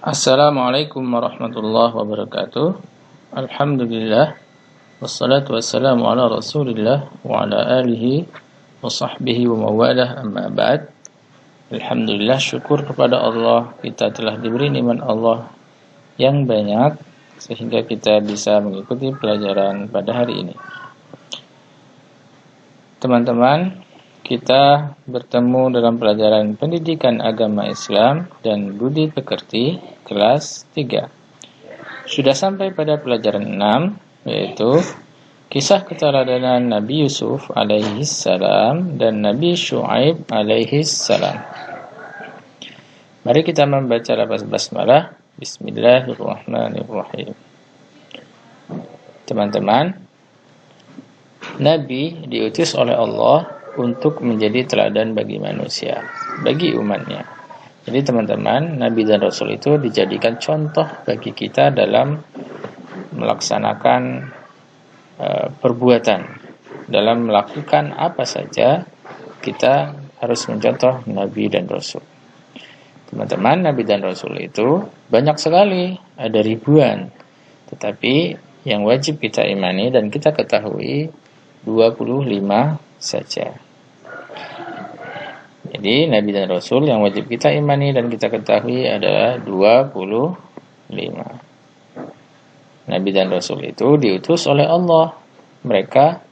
Assalamualaikum warahmatullahi wabarakatuh. Alhamdulillah. Wassalatu wassalamu ala rasulillah wa ala alihi wa sahbihi wa mawalah amma ba'd. Alhamdulillah, syukur kepada Allah, kita telah diberi nikmat Allah yang banyak sehingga kita bisa mengikuti pelajaran pada hari ini. Teman-teman, kita bertemu dalam pelajaran Pendidikan Agama Islam dan Budi Pekerti kelas 3. Sudah sampai pada pelajaran 6, yaitu kisah keteladanan Nabi Yusuf alaihi salam dan Nabi Syuaib alaihi salam. Mari kita membaca lafaz basmalah. Bismillahirrahmanirrahim. Teman-teman, Nabi diutus oleh Allah untuk menjadi teladan bagi manusia, bagi umatnya. Jadi teman-teman, Nabi dan Rasul itu dijadikan contoh bagi kita dalam melaksanakan perbuatan. Dalam melakukan apa saja, kita harus mencontoh Nabi dan Rasul. Teman-teman, Nabi dan Rasul itu banyak sekali, ada ribuan. Tetapi yang wajib kita imani dan kita ketahui 25 saja. Jadi Nabi dan Rasul yang wajib kita imani dan kita ketahui adalah 25. Nabi dan Rasul itu diutus oleh Allah. Mereka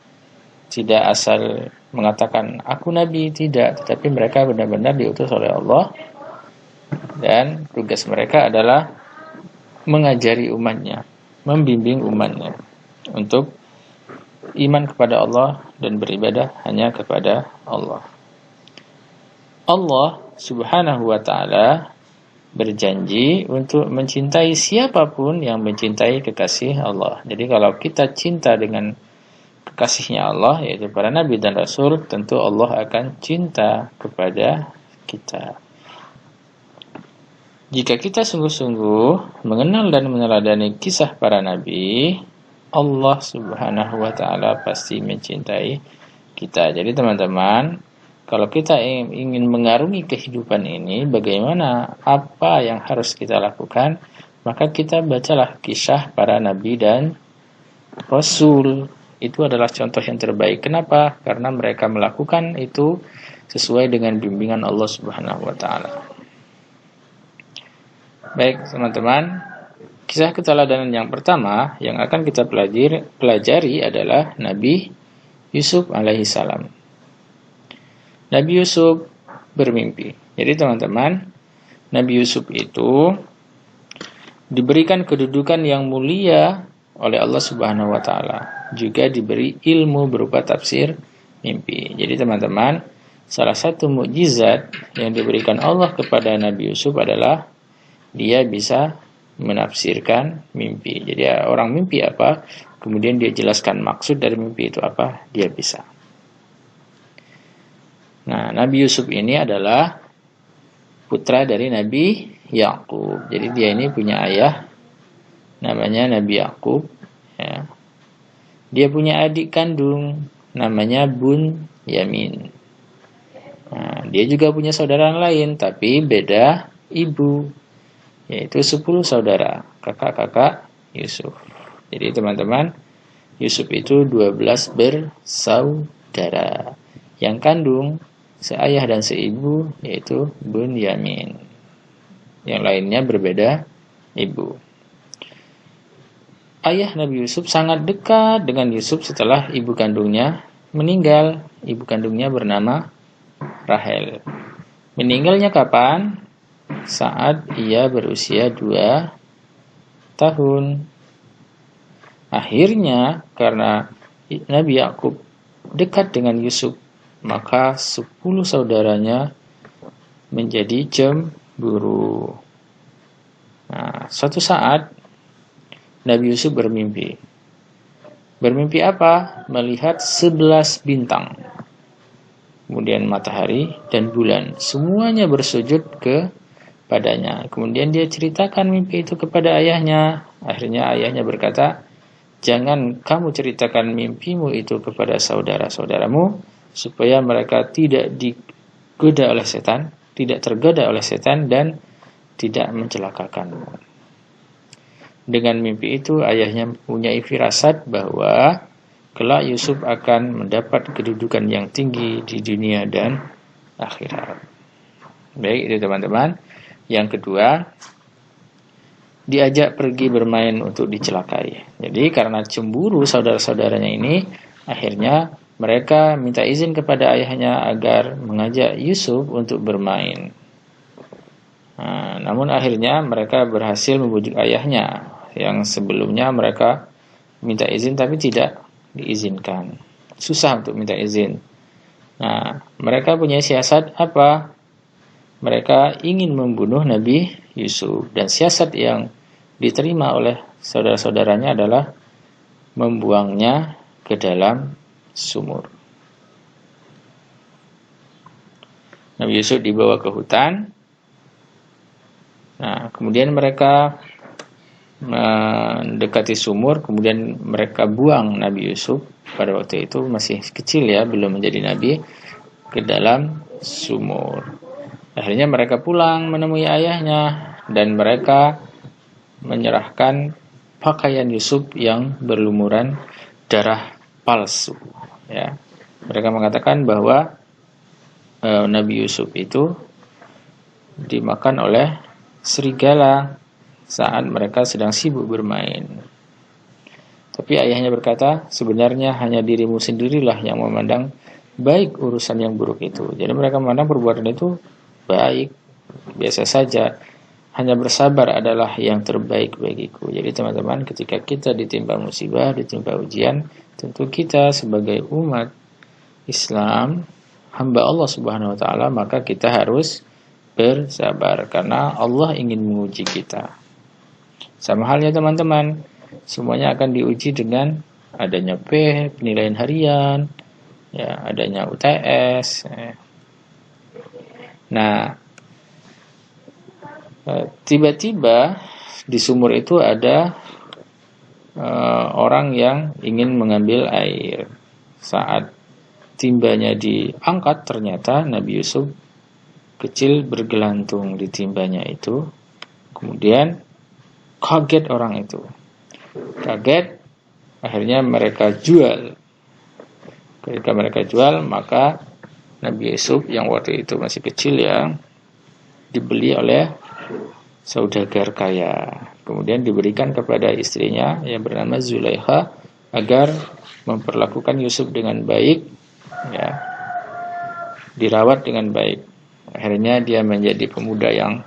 tidak asal mengatakan aku Nabi, tidak, tetapi mereka benar-benar diutus oleh Allah. Dan tugas mereka adalah mengajari umatnya, membimbing umatnya untuk iman kepada Allah dan beribadah hanya kepada Allah. Allah Subhanahu wa ta'ala berjanji untuk mencintai siapapun yang mencintai kekasih Allah. Jadi kalau kita cinta dengan kekasihnya Allah, yaitu para Nabi dan Rasul, tentu Allah akan cinta kepada kita. Jika kita sungguh-sungguh mengenal dan meneladani kisah para Nabi, Allah Subhanahu wa ta'ala pasti mencintai kita. Jadi teman-teman, kalau kita ingin mengarungi kehidupan ini, bagaimana, apa yang harus kita lakukan, maka kita bacalah kisah para Nabi dan Rasul. Itu adalah contoh yang terbaik. Kenapa? Karena mereka melakukan itu sesuai dengan bimbingan Allah Subhanahu wa ta'ala. Baik teman-teman, kisah keteladanan yang pertama yang akan kita pelajari adalah Nabi Yusuf alaihi salam. Nabi Yusuf bermimpi. Jadi teman-teman, Nabi Yusuf itu diberikan kedudukan yang mulia oleh Allah Subhanahu wa ta'ala. Juga diberi ilmu berupa tafsir mimpi. Jadi teman-teman, salah satu mukjizat yang diberikan Allah kepada Nabi Yusuf adalah dia bisa menafsirkan mimpi. Jadi orang mimpi apa, kemudian dia jelaskan maksud dari mimpi itu apa, dia bisa. Nah, Nabi Yusuf ini adalah putra dari Nabi Yakub. Jadi dia ini punya ayah namanya Nabi Yakub. Ya. Dia punya adik kandung namanya Bunyamin. Nah, dia juga punya saudara lain tapi beda ibu, yaitu 10 saudara, kakak-kakak Yusuf. Jadi teman-teman, Yusuf itu 12 bersaudara. Yang kandung seayah dan seibu yaitu Bunyamin. Yang lainnya berbeda ibu. Ayah Nabi Yusuf sangat dekat dengan Yusuf setelah ibu kandungnya meninggal. Ibu kandungnya bernama Rahel. Meninggalnya kapan? Saat ia berusia 2 tahun. Akhirnya karena Nabi Yakub dekat dengan Yusuf, maka 10 saudaranya menjadi cemburu. Nah, suatu saat Nabi Yusuf bermimpi. Bermimpi apa? Melihat 11 bintang. Kemudian matahari dan bulan. Semuanya bersujud kepadanya. Kemudian dia ceritakan mimpi itu kepada ayahnya. Akhirnya ayahnya berkata, jangan kamu ceritakan mimpimu itu kepada saudara-saudaramu, supaya mereka tidak digoda oleh setan, tidak tergoda oleh setan, dan tidak mencelakakanmu. Dengan mimpi itu ayahnya mempunyai firasat bahwa kelak Yusuf akan mendapat kedudukan yang tinggi di dunia dan akhirat. Baik, itu teman-teman. Yang kedua, diajak pergi bermain untuk dicelakai. Jadi karena cemburu saudara-saudaranya ini, akhirnya mereka minta izin kepada ayahnya agar mengajak Yusuf untuk bermain. Namun akhirnya mereka berhasil membujuk ayahnya yang sebelumnya mereka minta izin tapi tidak diizinkan. Susah untuk minta izin. Mereka punya siasat apa? Mereka ingin membunuh Nabi Yusuf, dan siasat yang diterima oleh saudara-saudaranya adalah membuangnya ke dalam sumur. Nabi Yusuf dibawa ke hutan. Kemudian mereka mendekati sumur, kemudian mereka buang Nabi Yusuf, pada waktu itu masih kecil ya, belum menjadi nabi, ke dalam sumur. Akhirnya mereka pulang menemui ayahnya, dan mereka menyerahkan pakaian Yusuf yang berlumuran darah palsu. Ya. Mereka mengatakan bahwa Nabi Yusuf itu dimakan oleh serigala saat mereka sedang sibuk bermain. Tapi ayahnya berkata, sebenarnya hanya dirimu sendirilah yang memandang baik urusan yang buruk itu. Jadi mereka memandang perbuatan itu baik, biasa saja. Hanya bersabar adalah yang terbaik bagiku. Jadi teman-teman, ketika kita ditimpa musibah, ditimpa ujian, tentu kita sebagai umat Islam, hamba Allah Subhanahu wa taala, maka kita harus bersabar karena Allah ingin menguji kita. Sama halnya teman-teman, semuanya akan diuji dengan adanya penilaian harian, ya, adanya UTS. Tiba-tiba di sumur itu ada orang yang ingin mengambil air. Saat timbanya diangkat, ternyata Nabi Yusuf kecil bergelantung di timbanya itu. Kemudian kaget orang itu. Kaget, akhirnya mereka jual. Ketika mereka jual, maka Nabi Yusuf yang waktu itu masih kecil ya, dibeli oleh saudagar kaya. Kemudian diberikan kepada istrinya yang bernama Zulaikha agar memperlakukan Yusuf dengan baik, ya, dirawat dengan baik. Akhirnya dia menjadi pemuda yang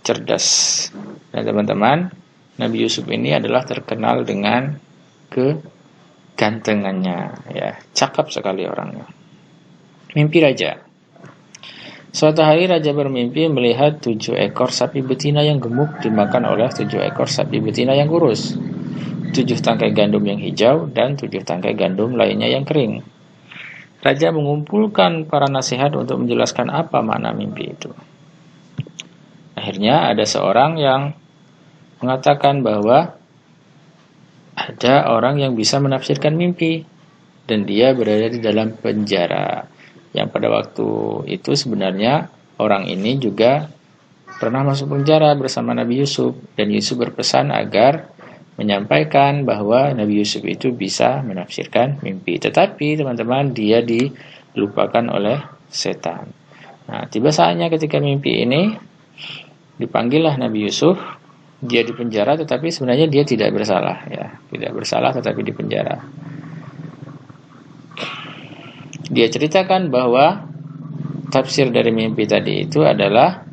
cerdas. Nah teman-teman, Nabi Yusuf ini adalah terkenal dengan kegantengannya, ya, cakap sekali orangnya. Mimpi raja. Suatu hari raja bermimpi melihat 7 ekor sapi betina yang gemuk dimakan oleh 7 ekor sapi betina yang kurus, 7 tangkai gandum yang hijau, dan 7 tangkai gandum lainnya yang kering. Raja mengumpulkan para nasihat untuk menjelaskan apa makna mimpi itu. Akhirnya ada seorang yang mengatakan bahwa ada orang yang bisa menafsirkan mimpi, dan dia berada di dalam penjara. Yang pada waktu itu sebenarnya orang ini juga pernah masuk penjara bersama Nabi Yusuf, dan Yusuf berpesan agar menyampaikan bahwa Nabi Yusuf itu bisa menafsirkan mimpi. Tetapi teman-teman, dia dilupakan oleh setan. Tiba saatnya ketika mimpi ini, dipanggillah Nabi Yusuf. Dia di penjara, tetapi sebenarnya dia tidak bersalah, ya, tidak bersalah tetapi di penjara. Dia ceritakan bahwa tafsir dari mimpi tadi itu adalah,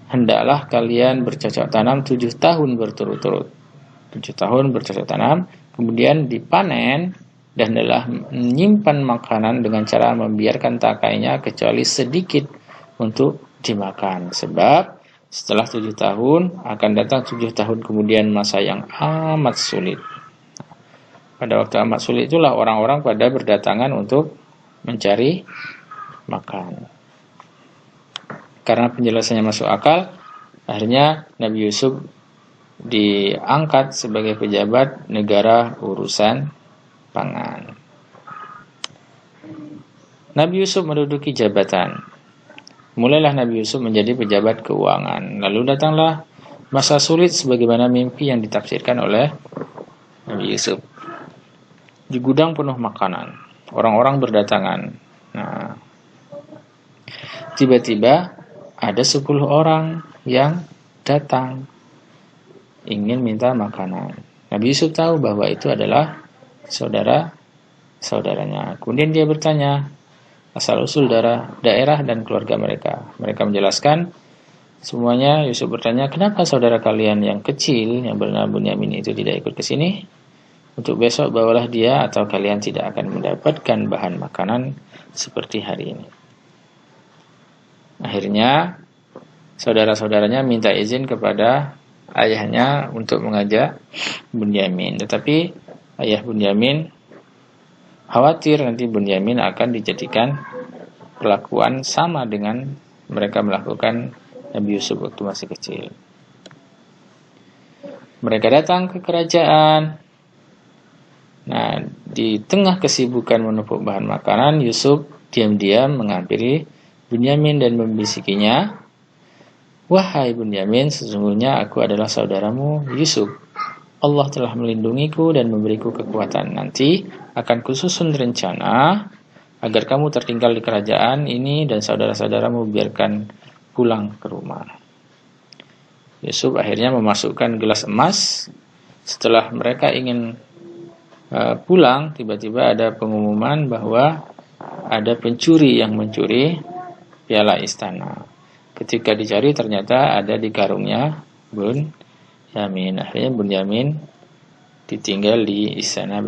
hendaklah kalian bercocok tanam 7 tahun berturut-turut. 7 tahun bercocok tanam, kemudian dipanen, dan adalah menyimpan makanan dengan cara membiarkan tangkainya kecuali sedikit untuk dimakan. Sebab setelah 7 tahun akan datang 7 tahun kemudian masa yang amat sulit. Pada waktu amat sulit itulah orang-orang pada berdatangan untuk mencari makan. Karena penjelasannya masuk akal, akhirnya Nabi Yusuf diangkat sebagai pejabat negara urusan pangan. Nabi Yusuf menduduki jabatan. Mulailah Nabi Yusuf menjadi pejabat keuangan. Lalu datanglah masa sulit sebagaimana mimpi yang ditafsirkan oleh Nabi Yusuf. Di gudang penuh makanan, orang-orang berdatangan. Nah, tiba-tiba ada 10 orang yang datang ingin minta makanan. Nabi Yusuf tahu bahwa itu adalah saudara-saudaranya. Kemudian dia bertanya asal-usul daerah dan keluarga mereka. Mereka menjelaskan semuanya. Yusuf bertanya, kenapa saudara kalian yang kecil yang bernama Bunyamin itu tidak ikut ke sini? Untuk besok bawalah dia atau kalian tidak akan mendapatkan bahan makanan seperti hari ini. Akhirnya saudara-saudaranya minta izin kepada ayahnya untuk mengajak Bunyamin. Tetapi ayah Bunyamin khawatir nanti Bunyamin akan dijadikan perlakuan sama dengan mereka melakukan Nabi Yusuf waktu masih kecil. Mereka datang ke kerajaan. Nah, di tengah kesibukan menumpuk bahan makanan, Yusuf diam-diam menghampiri Bunyamin dan membisikinya, "Wahai Bunyamin, sesungguhnya aku adalah saudaramu Yusuf. Allah telah melindungiku dan memberiku kekuatan. Nanti akan kususun rencana agar kamu tertinggal di kerajaan ini dan saudara-saudaramu biarkan pulang ke rumah." Yusuf akhirnya memasukkan gelas emas. Setelah mereka ingin pulang, tiba-tiba ada pengumuman bahwa ada pencuri yang mencuri piala istana. Ketika dicari ternyata ada di karungnya Bunyamin. Akhirnya Bunyamin ditinggal di istana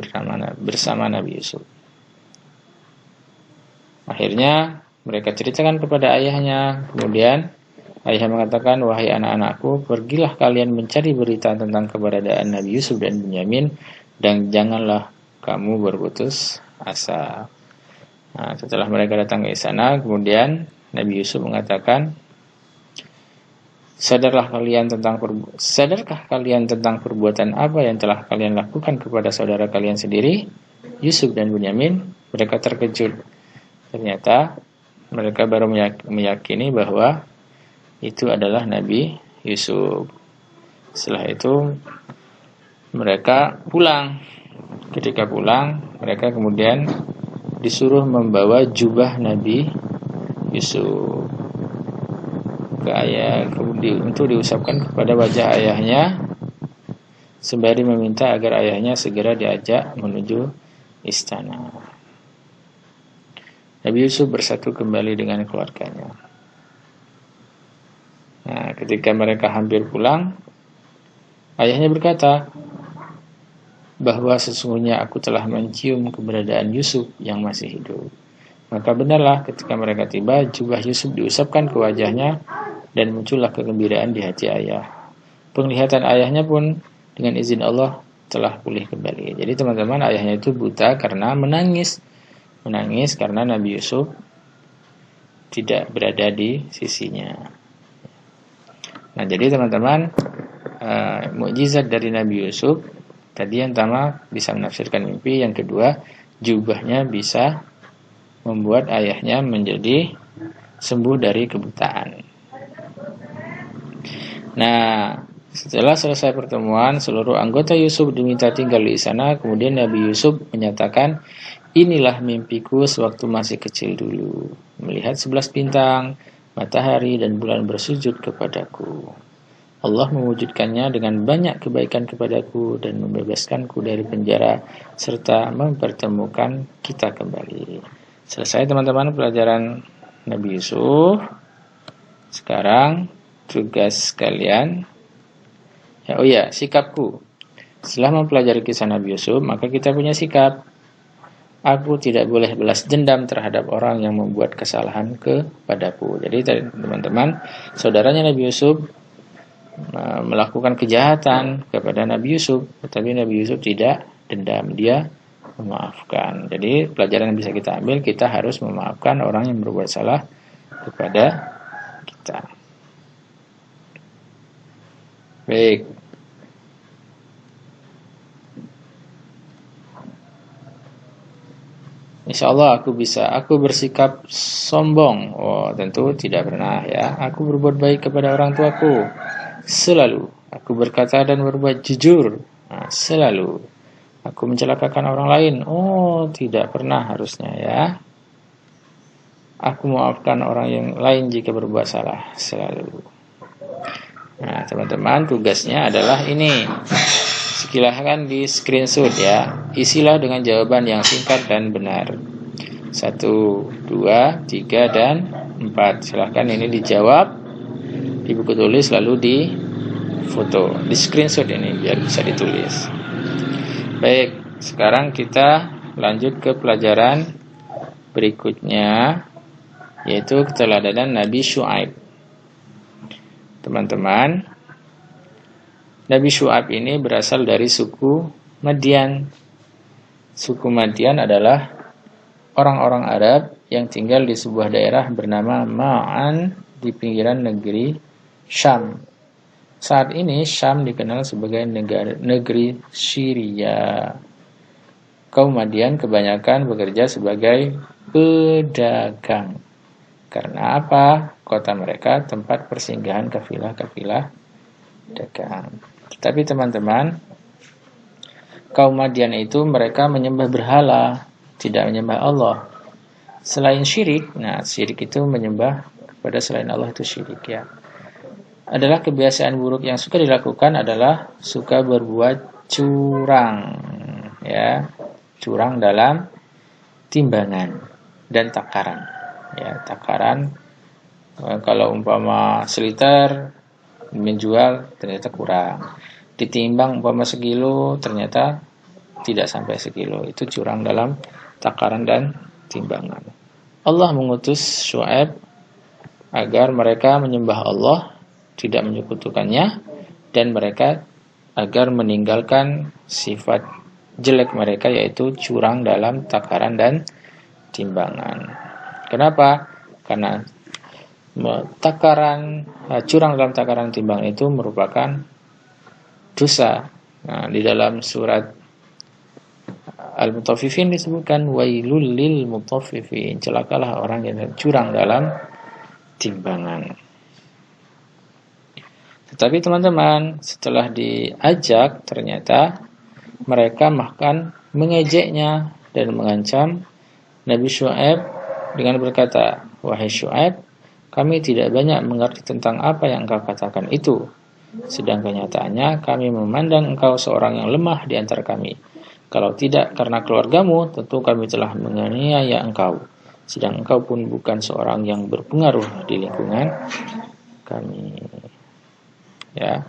bersama Nabi Yusuf. Akhirnya mereka ceritakan kepada ayahnya. Kemudian ayah mengatakan, "Wahai anak-anakku, pergilah kalian mencari berita tentang keberadaan Nabi Yusuf dan Bunyamin, dan janganlah kamu berputus asa." Nah, setelah mereka datang ke istana, kemudian Nabi Yusuf mengatakan, Sadarkah kalian tentang perbuatan apa yang telah kalian lakukan kepada saudara kalian sendiri, Yusuf dan Bunyamin? Mereka terkejut. Ternyata mereka baru meyakini bahwa itu adalah Nabi Yusuf. Setelah itu mereka pulang. Ketika pulang, mereka kemudian disuruh membawa jubah Nabi Yusuf ke ayah untuk diusapkan kepada wajah ayahnya, sembari meminta agar ayahnya segera diajak menuju istana. Nabi Yusuf bersatu kembali dengan keluarganya. Nah, ketika mereka hampir pulang, ayahnya berkata bahwa sesungguhnya aku telah mencium keberadaan Yusuf yang masih hidup. Maka benarlah ketika mereka tiba, jubah Yusuf diusapkan ke wajahnya dan muncullah kegembiraan di hati ayah. Penglihatan ayahnya pun dengan izin Allah telah pulih kembali. Jadi teman-teman, ayahnya itu buta karena menangis karena Nabi Yusuf tidak berada di sisinya. Nah, jadi teman-teman, mukjizat dari Nabi Yusuf tadi yang pertama bisa menafsirkan mimpi, yang kedua jubahnya bisa membuat ayahnya menjadi sembuh dari kebutaan. Nah, setelah selesai pertemuan, seluruh anggota Yusuf diminta tinggal di sana. Kemudian Nabi Yusuf menyatakan, inilah mimpiku sewaktu masih kecil dulu. Melihat 11 bintang, matahari dan bulan bersujud kepadaku. Allah mewujudkannya dengan banyak kebaikan kepadaku dan membebaskanku dari penjara serta mempertemukan kita kembali. Selesai teman-teman pelajaran Nabi Yusuf. Sekarang tugas kalian, sikapku. Setelah mempelajari kisah Nabi Yusuf, maka kita punya sikap. Aku tidak boleh balas dendam terhadap orang yang membuat kesalahan kepadaku. Jadi teman-teman, saudaranya Nabi Yusuf melakukan kejahatan kepada Nabi Yusuf, tetapi Nabi Yusuf tidak dendam, dia memaafkan. Jadi pelajaran yang bisa kita ambil, kita harus memaafkan orang yang berbuat salah kepada kita. Baik. Insya Allah aku bisa. Aku bersikap sombong. Oh, tentu tidak pernah ya. Aku berbuat baik kepada orang tuaku. Selalu. Aku berkata dan berbuat jujur. Nah, selalu. Aku mencelakakan orang lain. Oh, tidak pernah harusnya ya. Aku maafkan orang yang lain jika berbuat salah. Selalu. Nah, teman-teman, tugasnya adalah ini. Silahkan di screenshot ya. Isilah dengan jawaban yang singkat dan benar. 1, 2, 3, dan 4. Silahkan ini dijawab di buku tulis lalu di foto, di screenshot ini biar bisa ditulis. Baik, sekarang kita lanjut ke pelajaran berikutnya, yaitu keteladanan Nabi Syuaib. Teman-teman, Nabi Syuaib ini berasal dari suku Madian. Suku Madian adalah orang-orang Arab yang tinggal di sebuah daerah bernama Ma'an di pinggiran negeri Syam. Saat ini Syam dikenal sebagai negeri Syria. Kaum Madian kebanyakan bekerja sebagai pedagang. Karena apa? Kota mereka tempat persinggahan kafilah-kafilah dagang. Tetapi teman-teman, kaum Madian itu mereka menyembah berhala, tidak menyembah Allah. Selain syirik, nah syirik itu menyembah kepada selain Allah itu syirik ya. Adalah kebiasaan buruk yang suka dilakukan adalah suka berbuat curang ya. Curang dalam timbangan dan takaran. Ya, takaran kalau umpama seliter menjual ternyata kurang. Ditimbang umpama sekilo ternyata tidak sampai sekilo. Itu curang dalam takaran dan timbangan. Allah mengutus Syuaib agar mereka menyembah Allah, tidak menyekutukannya, dan mereka agar meninggalkan sifat jelek mereka, yaitu curang dalam takaran dan timbangan. Kenapa? Karena curang dalam takaran timbangan itu merupakan dosa. Nah, di dalam surat Al-Mutaffifin disebutkan wailul lil mutaffifin, celakalah orang yang curang dalam timbangan. Tetapi teman-teman, setelah diajak ternyata mereka bahkan mengejeknya dan mengancam Nabi Syuaib dengan berkata, "Wahai Syuaib, kami tidak banyak mengerti tentang apa yang engkau katakan itu. Sedang kenyataannya kami memandang engkau seorang yang lemah di antara kami. Kalau tidak karena keluargamu, tentu kami telah menganiaya engkau. Sedang engkau pun bukan seorang yang berpengaruh di lingkungan kami." Ya.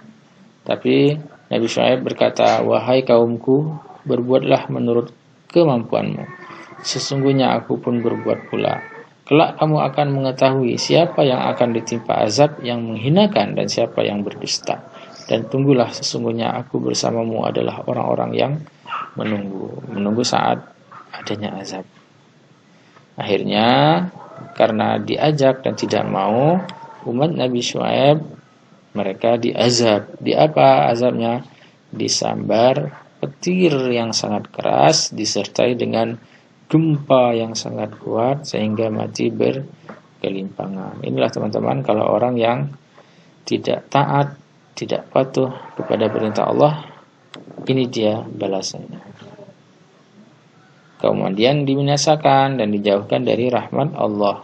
Tapi Nabi Syuaib berkata, "Wahai kaumku, berbuatlah menurut kemampuanmu. Sesungguhnya aku pun berbuat pula. Kelak kamu akan mengetahui siapa yang akan ditimpa azab yang menghinakan dan siapa yang berdusta. Dan tunggulah, sesungguhnya aku bersamamu adalah orang-orang yang menunggu saat adanya azab." Akhirnya, karena diajak dan tidak mau, umat Nabi Syuaib mereka diazab. Di apa azabnya? Disambar petir yang sangat keras disertai dengan gempa yang sangat kuat sehingga mati bergelimpangan. Inilah teman-teman kalau orang yang tidak taat, tidak patuh kepada perintah Allah, ini dia balasannya. Kaum Madian dibinasakan dan dijauhkan dari rahmat Allah.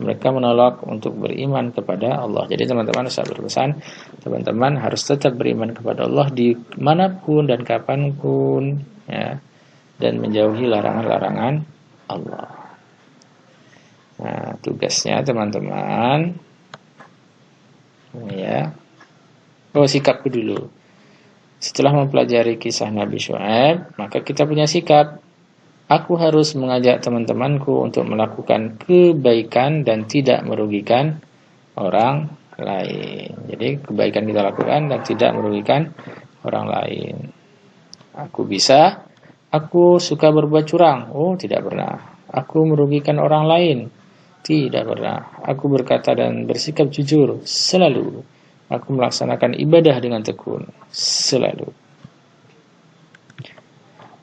Mereka menolak untuk beriman kepada Allah. Jadi teman-teman, saya berpesan, teman-teman harus tetap beriman kepada Allah dimanapun dan kapanpun, ya, dan menjauhi larangan-larangan Allah. Nah, tugasnya teman-teman, ya. Sikapku dulu. Setelah mempelajari kisah Nabi Syuaib, maka kita punya sikap. Aku harus mengajak teman-temanku untuk melakukan kebaikan dan tidak merugikan orang lain. Jadi kebaikan kita lakukan dan tidak merugikan orang lain. Aku suka berbuat curang. Oh, tidak pernah. Aku merugikan orang lain. Tidak pernah. Aku berkata dan bersikap jujur. Selalu. Aku melaksanakan ibadah dengan tekun. Selalu.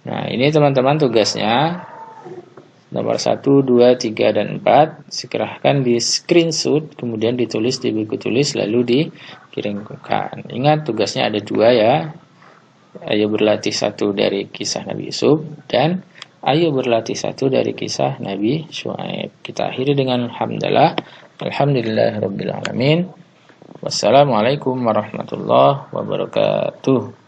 Nah, ini teman-teman tugasnya. nomor 1, 2, 3, dan 4 silahkan di screenshot, kemudian ditulis di buku tulis lalu dikirimkan. Ingat tugasnya ada 2 ya. Ayo berlatih 1 dari kisah Nabi Yusuf dan ayo berlatih 1 dari kisah Nabi Syuaib. Kita akhiri dengan alhamdulillah. Alhamdulillahirabbil alamin. Wassalamualaikum warahmatullahi wabarakatuh.